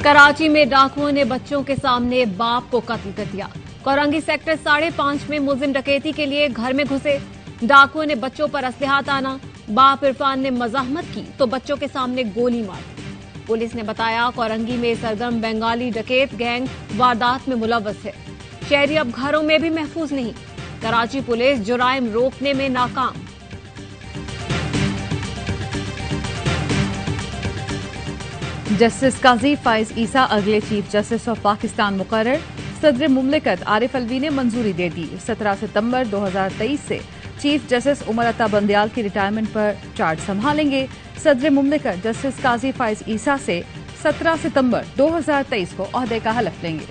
कराची में डाकुओं ने बच्चों के सामने बाप को कत्ल कर दिया। कोरंगी सेक्टर 5.5 में मुलजिम डकैती के लिए घर में घुसे। डाकुओं ने बच्चों पर असलहा ताना। बाप इरफान ने मजाहमत की तो बच्चों के सामने गोली मार दी। पुलिस ने बताया कोरंगी में सरगर्म बंगाली डकैत गैंग वारदात में मुलव्वस है। शहरी अब घरों में भी महफूज नहीं। कराची पुलिस जुराइम रोकने में नाकाम। जस्टिस काजी फाइज ईसा अगले चीफ जस्टिस ऑफ पाकिस्तान मुकर्रर। सदर मुमलिकत आरिफ अलवी ने मंजूरी दे दी। 17 सितंबर 2023 से चीफ जस्टिस उमर अता बंदयाल की रिटायरमेंट पर चार्ज संभालेंगे। सदर मुमलिकत जस्टिस काजी फाइज ईसा से 17 सितंबर 2023 को ओहदे का हलफ लेंगे।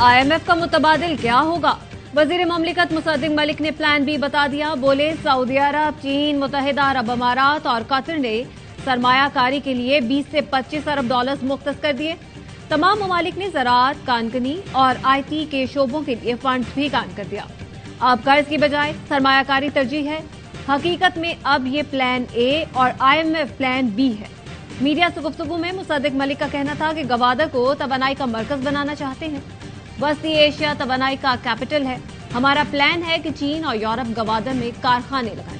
IMF का मुतबादिल क्या होगा? वजीर ममलिकत मुसद्दिक मलिक ने प्लान बी बता दिया। बोले सऊदी अरब, चीन, मुत्तहिदा अरब अमारात और कतर ने सरमायाकारी के लिए 20 से 25 अरब डॉलर्स मुख्तस कर दिए। तमाम ममालिक ने ज़राअत, कानकनी और IT के शोबों के लिए फंड्स भी कायम कर दिया। अब कर्ज की बजाय सरमायाकारी तरजीह है। हकीकत में अब ये प्लान ए और IMF प्लान बी है। मीडिया से गुफ्तगू में मुसद्दिक मलिक का कहना था कि गवादर को तवानाई का मरकज बनाना चाहते हैं। वस्ती एशिया तवानाई का कैपिटल है। हमारा प्लान है कि चीन और यूरोप गवादर में कारखाने लगाएं।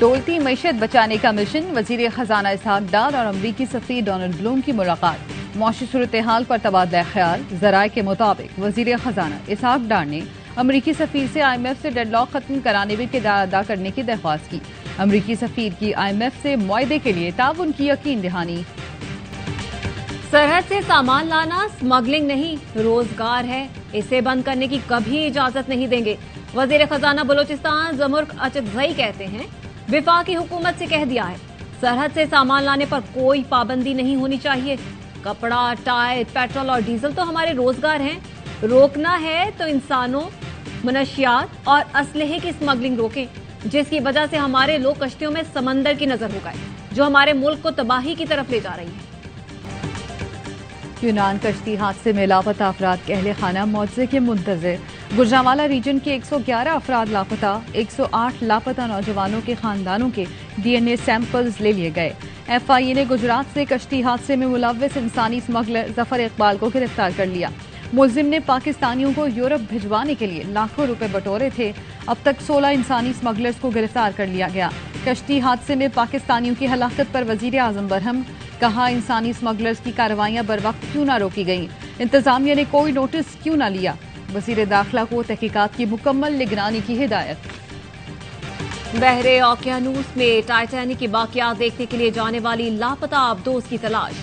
डोलती मईशत बचाने का मिशन। वजीर खजाना इसहाक डार और अमरीकी सफीर डोनाल्ड ब्लूम की मुलाकात। मौशी सूरत हाल पर तबादला ख्याल। जराये के मुताबिक वजीर खजाना इसहाक डार ने अमरीकी सफीर से IMF से डेडलॉक खत्म कराने में किरदार अदा करने की दरख्वास्त की। अमरीकी सफीर की IMF से मुआहदे के लिए ताउन की यकीन दहानी। सरहद से सामान लाना स्मगलिंग नहीं, रोजगार है। इसे बंद करने की कभी इजाजत नहीं देंगे। वजीर खजाना बलोचिस्तान ज़मुर्क अचकज़ई कहते हैं वफाकी हुकूमत से कह दिया है सरहद से सामान लाने पर कोई पाबंदी नहीं होनी चाहिए। कपड़ा, टायर, पेट्रोल और डीजल तो हमारे रोजगार हैं। रोकना है तो इंसानों, मनशियात और असलहे की स्मगलिंग रोकें, जिसकी वजह से हमारे लोग कश्तियों में समंदर की नजर हो गए, जो हमारे मुल्क को तबाही की तरफ ले जा रही है। यूनान कश्ती हादसे में लापता अफराद के अहले खाना मुआवजे के मुंतज़िर। गुजरांवाला रीजन के 111 अफराद लापता। 108 लापता नौजवानों के खानदानों के DNA सैंपल्स ले लिए गए। FIA ने गुजरात से कश्ती हादसे में मुलव्वस इंसानी स्मगलर जफर इकबाल को गिरफ्तार कर लिया। मुलजिम ने पाकिस्तानियों को यूरोप भिजवाने के लिए लाखों रुपए बटोरे थे। अब तक 16 इंसानी स्मगलर्स को गिरफ्तार कर लिया गया। कश्ती हादसे में पाकिस्तानियों की हलाकत पर वजीर आजम बरहम। कहा इंसानी स्मगलर्स की कार्रवाइयां बर वक्त क्यों ना रोकी गईं, इंतजामिया ने कोई नोटिस क्यों ना लिया। वजीर दाखिला को तहकीकात की मुकम्मल निगरानी की हिदायत। बहरे ओकियानूस में टाइटैनिक की बाकियात देखने के लिए जाने वाली लापता आबदोज की तलाश।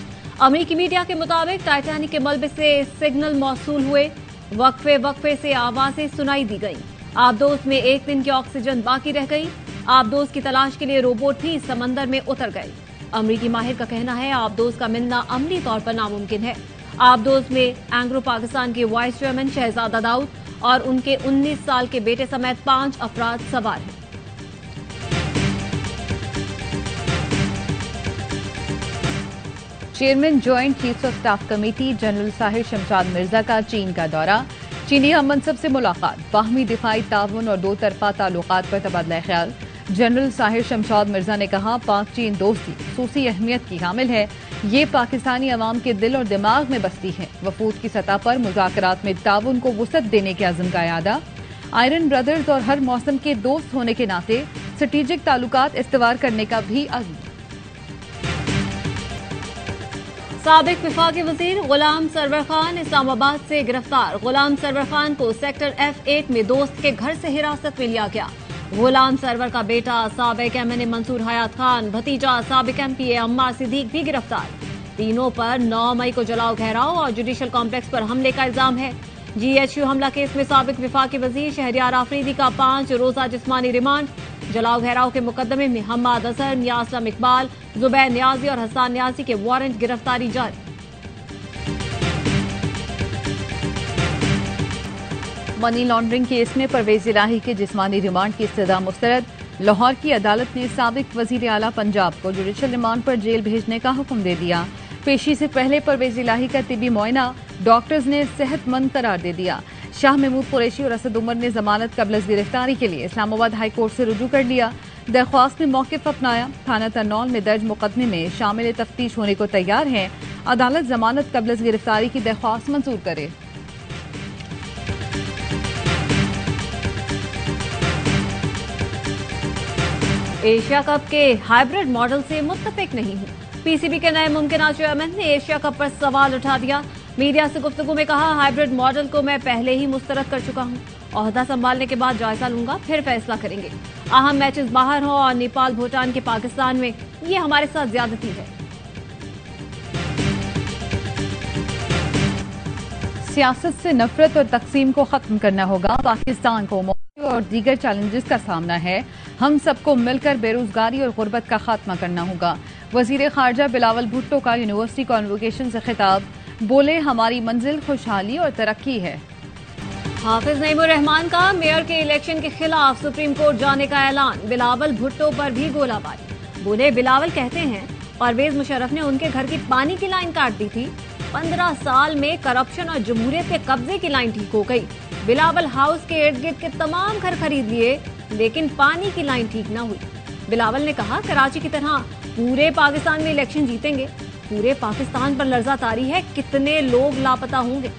अमेरिकी मीडिया के मुताबिक टाइटैनिक के मलबे से सिग्नल मौसूल हुए। वक्फे वक्फे से आवाजें सुनाई दी गई। आबदोज में एक दिन की ऑक्सीजन बाकी रह गई। आबदोज की तलाश के लिए रोबोट भी समंदर में उतर गए। अमरीकी माहिर का कहना है आबदोज का मिलना अमली तौर पर नामुमकिन है। आबदोज में एंग्रो पाकिस्तान के वाइस चेयरमैन शहजादा दाऊद और उनके 19 साल के बेटे समेत 5 अफराद सवार हैं। Chairman joint chiefs of staff committee general Sahir Shamshad Mirza का चीन का दौरा। चीनी हम मनसब से मुलाकात। बाहमी दिफाई ताउन और दो तरफा ताल्लुकात पर तबादला ख्याल। जनरल साहिर शमशाद मिर्जा ने कहा पाक चीन दोस्ती खूसी अहमियत की हामिल है। ये पाकिस्तानी अवाम के दिल और दिमाग में बसती है। वफूद की सतह पर मुज़ाकरात में ताउन को वुसअत देने के अज़्म का यादा। आयरन ब्रदर्स और हर मौसम के दोस्त होने के नाते स्ट्रेटेजिक ताल्लुकात इस्तवार करने का भी अज़्म। साबिक वफाकी वजीर गुलाम सरवर खान इस्लामाबाद से गिरफ्तार। गुलाम सरवर खान को सेक्टर F8 में दोस्त के घर से हिरासत में लिया गया। गुलाम सरवर का बेटा साबिक MNA मंसूर हयात खान, भतीजा साबिक MP अम्मार सिद्दीक भी गिरफ्तार। तीनों पर 9 मई को जलाओ घेराव और जुडिशल कॉम्प्लेक्स पर हमले का इल्जाम है। GHU हमला केस में साबिक वफाकी वजीर शहरियार आफरीदी का 5 रोजा जिस्मानी रिमांड। जलाओ घेराव के मुकदमे में हम्माद असर, नियासलम इकबाल, जुबैर नियाजी और हसन नियाजी के वारंट गिरफ्तारी जारी। मनी लॉन्ड्रिंग केस में परवेज इलाही के जिस्मानी रिमांड की इस्तदा मुस्तरद। लाहौर की अदालत ने साबिक वजीर आला पंजाब को जुडिशल रिमांड पर जेल भेजने का हुक्म दे दिया। पेशी से पहले परवेज इलाही का तिबी मुआयना डॉक्टर्स ने सेहतमंद करार दे दिया। शाह महमूद कुरैशी और असद उमर ने जमानत कबल गिरफ्तारी के लिए इस्लामाबाद हाई कोर्ट से रुजू कर लिया। दरख्वास्त में मौक़िफ़ अपनाया। थाना तरनौल में दर्ज मुकदमे में शामिल तफ्तीश होने को तैयार है। अदालत जमानत कबल अज़ गिरफ्तारी की दरख्वास्त मंजूर करे। एशिया कप के हाइब्रिड मॉडल से मुत्तफिक नहीं हूँ। पीसीबी के नए मुमकिन चेयरमैन ने एशिया कप पर सवाल उठा दिया। मीडिया से गुफ्तगू में कहा, हाइब्रिड मॉडल को मैं पहले ही मुस्तरद कर चुका हूँ। ओहदा संभालने के बाद जायजा लूंगा, फिर फैसला करेंगे। अहम मैचेस बाहर हो और नेपाल भूटान के पाकिस्तान में, ये हमारे साथ ज्यादती है। सियासत से नफरत और तकसीम को खत्म करना होगा। पाकिस्तान को और दीगर चैलेंजेस का सामना है। हम सबको मिलकर बेरोजगारी और गुर्बत का खात्मा करना होगा। वजीर खारजा बिलावल भुट्टो का यूनिवर्सिटी कॉन्वोकेशन से खिताब, बोले हमारी मंजिल खुशहाली और तरक्की है। हाफिज नईमुर रहमान का मेयर के इलेक्शन के खिलाफ सुप्रीम कोर्ट जाने का ऐलान। बिलावल भुट्टो पर भी गोलाबारी। बोले बिलावल कहते हैं परवेज मुशर्रफ ने उनके घर की पानी की लाइन काट दी थी। 15 साल में करप्शन और जमहूरियत के कब्जे की लाइन ठीक हो गई। बिलावल हाउस के इर्द गिर्द के तमाम घर खरीद लिए, लेकिन पानी की लाइन ठीक न हुई। बिलावल ने कहा, कराची की तरह पूरे पाकिस्तान में इलेक्शन जीतेंगे। पूरे पाकिस्तान पर लर्जा तारी है, कितने लोग लापता होंगे।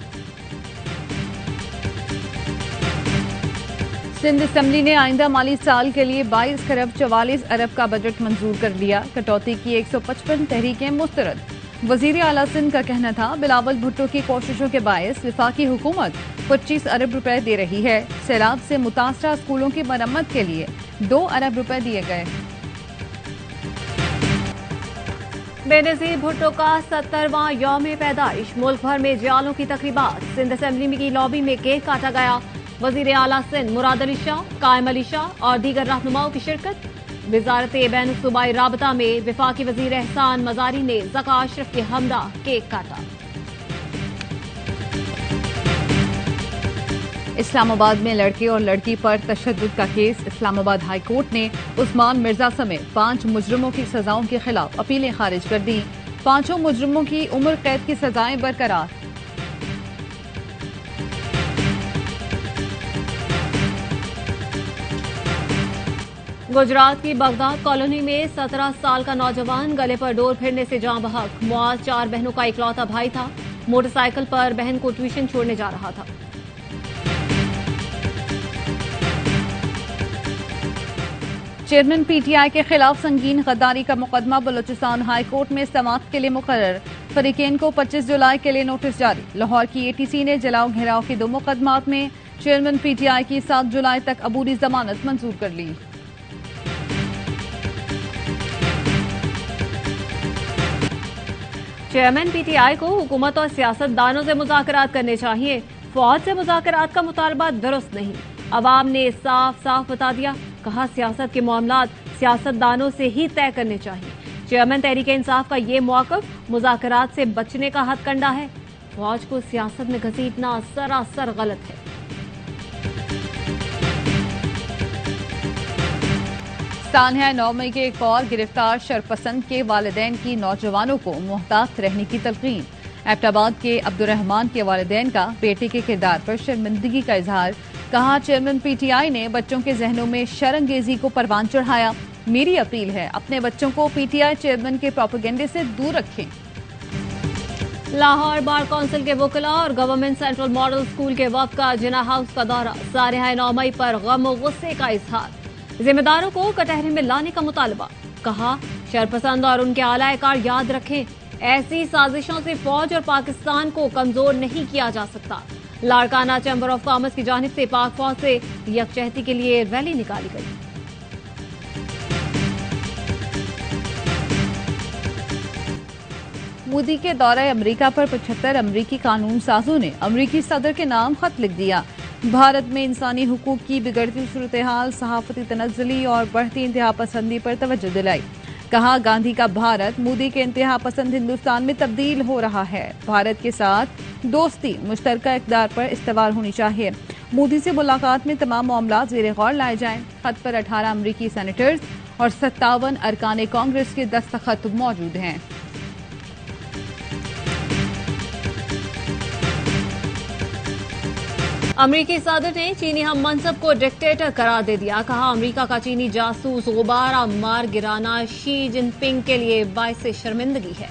सिंध असेंबली ने आइंदा माली साल के लिए 22 खरब 44 अरब का बजट मंजूर कर लिया। कटौती की 155 तहरीकें मुस्तरद। वजीर आला सिंध का कहना था, बिलावल भुट्टो की कोशिशों के बायस विफाकी हुकूमत 25 अरब रुपए दे रही है। सैलाब से मुतासरा स्कूलों की मरम्मत के लिए 2 अरब रुपए दिए गए। बेनज़ीर भुट्टो का 70वां यौम पैदाइश। मुल्क भर में जियालों की तकरीबात। सिंध असेंबली की लॉबी में केक काटा गया। वजीर आला सिंध मुराद अली शाह, कायम अली शाह और दीगर रहनुमाओं की शिरकत। वजारत बैन सूबाई राबता में विफाकी वजीर एहसान मजारी ने ज़का अशरफ के हमरा केक काटा। इस्लामाबाद में लड़के और लड़की पर तशद्दुद का केस। इस्लामाबाद हाई कोर्ट ने उस्मान मिर्जा समेत 5 मुजरिमों की सजाओं के खिलाफ अपीलें खारिज कर दी। 5 मुजरिमों की उम्र कैद की सजाएं बरकरार। गुजरात की बगदाद कॉलोनी में 17 साल का नौजवान गले पर डोर फिरने से जाँ बहक। मुआज 4 बहनों का इकलौता भाई था। मोटरसाइकिल पर बहन को ट्यूशन छोड़ने जा रहा था। चेयरमैन पीटीआई के खिलाफ संगीन गद्दारी का मुकदमा बलूचिस्तान हाई कोर्ट में समाअत के लिए मुकर्रर। फरीकेन को 25 जुलाई के लिए नोटिस जारी। लाहौर की एटीसी ने जलाओ घेराव के 2 मुकदमात में चेयरमैन पीटीआई की 7 जुलाई तक अबूरी जमानत मंजूर कर ली। चेयरमैन पीटीआई को हुकूमत और सियासतदानों से मुज़ाकरात करने चाहिए। फौज से मुज़ाकरात का मुतालबा दुरुस्त नहीं। अवाम ने साफ साफ बता दिया। कहा, सियासत के मामलात सियासतदानों से ही तय करने चाहिए। चेयरमैन तहरीके इंसाफ का ये मौक़िफ़ मुज़ाकरात से बचने का हथकंडा है। फौज को सियासत में घसीटना सरासर गलत है। सानहा 9 मई के एक और गिरफ्तार शरपसंद के वालिदैन की नौजवानों को मुहतात रहने की तलकीन। एबटाबाद के अब्दुर्रहमान के वालिदैन का बेटे के किरदार पर शर्मिंदगी का इजहार। कहा, चेयरमैन पीटीआई ने बच्चों के जहनों में शरंगेजी को परवान चढ़ाया। मेरी अपील है, अपने बच्चों को पीटीआई चेयरमैन के प्रोपेगेंडे से दूर रखें। लाहौर बार काउंसिल के वकला और गवर्नमेंट सेंट्रल मॉडल स्कूल के वफ्द का जिना हाउस का दौरा। सानहा 9 मई पर गम और गुस्से का इजहार। जिम्मेदारों को कटहरे में लाने का मुतालबा। कहा, शरपसंद और उनके आलाकार याद रखें, ऐसी साजिशों से फौज और पाकिस्तान को कमजोर नहीं किया जा सकता। लाड़काना चैम्बर ऑफ कॉमर्स की जानिब से पाक फौज से यकजहती के लिए रैली निकाली गई। मोदी के दौरे अमेरिका पर 75 अमरीकी कानून साजों ने अमरीकी सदर के नाम खत लिख दिया। भारत में इंसानी हुकूक की बिगड़ती सूरत हाल, सहाफती तनज़्ज़ुली और बढ़ती इंतहा पसंदी पर तवज्जो दिलाई। कहा, गांधी का भारत मोदी के इंतहा पसंद हिंदुस्तान में तब्दील हो रहा है। भारत के साथ दोस्ती मुश्तरका इक़दार पर इस्तवार होनी चाहिए। मोदी से मुलाकात में तमाम मामला ज़ेरे गौर लाए जाएं। खत पर 18 अमरीकी सेनेटर्स और 57 अरकान कांग्रेस के दस्तखत मौजूद हैं। अमरीकी सदर ने चीनी हम मनसब को डिक्टेटर करार दे दिया। कहा, अमरीका का चीनी जासूस गुब्बारा मार गिराना शी जिनपिंग के लिए बाइस शर्मिंदगी है।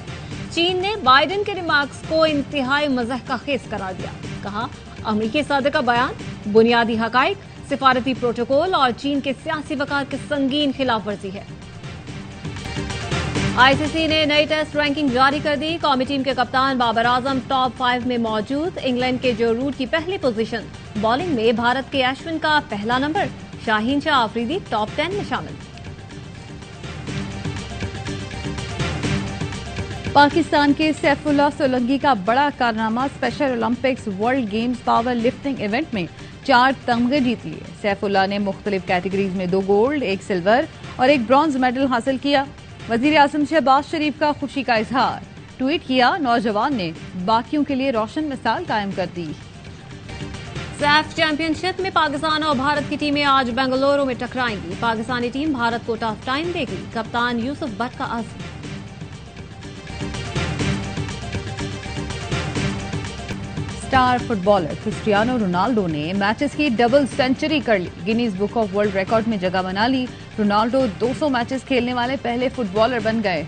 चीन ने बाइडेन के रिमार्क्स को इंतहाई मज़ाक का खेस करार दिया। कहा, अमरीकी सदर का बयान बुनियादी हकाइक, सिफारती प्रोटोकॉल और चीन के सियासी वकार की संगीन खिलाफवर्जी है। आईसीसी ने नई टेस्ट रैंकिंग जारी कर दी। कौमी टीम के कप्तान बाबर आजम टॉप 5 में मौजूद। इंग्लैंड के जो रूट की पहली पोजीशन। बॉलिंग में भारत के अश्विन का पहला नंबर। शाहीन शाह आफरीदी टॉप 10 में शामिल। पाकिस्तान के सैफुल्लाह सोलंकी का बड़ा कारनामा, special Olympics world games power lifting event में 4 तमगे जीत लिए। सैफुल्लाह ने मुख्तलिफ कैटेगरीज में 2 गोल्ड, 1 सिल्वर और 1 ब्रॉन्ज मेडल हासिल किया। वजीर आजम शहबाज शरीफ का खुशी का इजहार। ट्वीट किया, नौजवान ने बाकियों के लिए रोशन मिसाल कायम कर दी। सैफ चैंपियनशिप में पाकिस्तान और भारत की टीमें आज बेंगलुरु में टकराएंगी। पाकिस्तानी टीम भारत को टफ टाइम देगी। कप्तान यूसुफ भट्ट का आज़म। स्टार फुटबॉलर क्रिस्टियानो रोनाल्डो ने मैचेस की डबल सेंचुरी कर ली। Guinness book of world record में जगह बना ली। रोनाल्डो 200 मैचेस खेलने वाले पहले फुटबॉलर बन गए।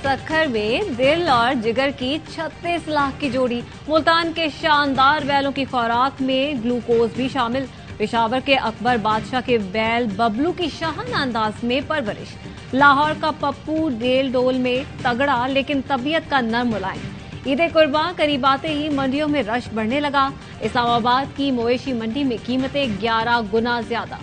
सखर में दिल और जिगर की 36 लाख की जोड़ी। मुल्तान के शानदार बैलों की खुराक में ग्लूकोज भी शामिल। पेशावर के अकबर बादशाह के बैल बबलू की शाहाना अंदाज में परवरिश। लाहौर का पप्पू डेल डोल में तगड़ा लेकिन तबीयत का नरम मुलायम। ईद कुर्बान करीब आते ही मंडियों में रश बढ़ने लगा। इस्लामाबाद की मवेशी मंडी में कीमतें 11 गुना ज्यादा।